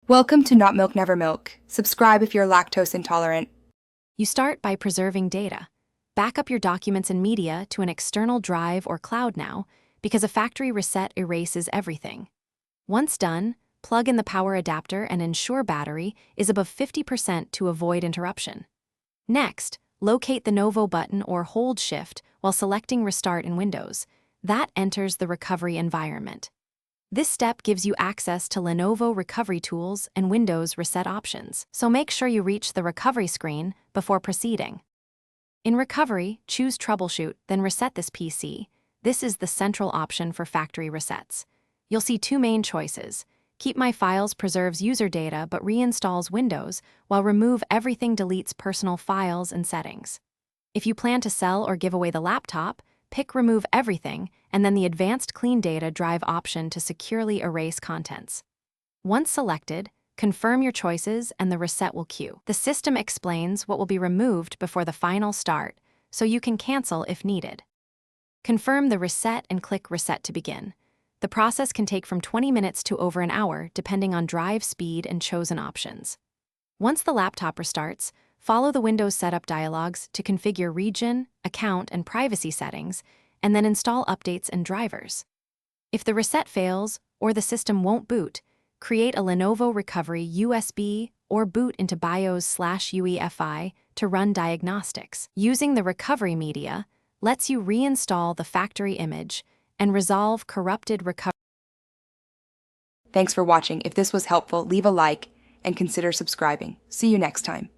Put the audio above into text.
Welcome to Not Milk Never Milk. Subscribe if you're lactose intolerant. You start by preserving data. Back up your documents and media to an external drive or cloud now, because a factory reset erases everything. Once done, plug in the power adapter and ensure battery is above 50% to avoid interruption. Next, locate the Lenovo button or hold Shift while selecting Restart in Windows. That enters the recovery environment. This step gives you access to Lenovo recovery tools and Windows reset options, so make sure you reach the recovery screen before proceeding. In recovery, choose Troubleshoot, then reset this PC. This is the central option for factory resets. You'll see two main choices. Keep My Files preserves user data but reinstalls Windows, while Remove Everything deletes personal files and settings. If you plan to sell or give away the laptop, pick Remove Everything, and then the Advanced Clean Data Drive option to securely erase contents. Once selected, confirm your choices and the reset will queue. The system explains what will be removed before the final start, so you can cancel if needed. Confirm the reset and click Reset to begin. The process can take from 20 minutes to over an hour, depending on drive speed and chosen options. Once the laptop restarts, follow the Windows setup dialogs to configure region, account, and privacy settings, and then install updates and drivers. If the reset fails or the system won't boot, create a Lenovo Recovery USB or boot into BIOS/UEFI to run diagnostics. Using the recovery media lets you reinstall the factory image and resolve corrupted recovery. Thanks for watching. If this was helpful, leave a like and consider subscribing. See you next time.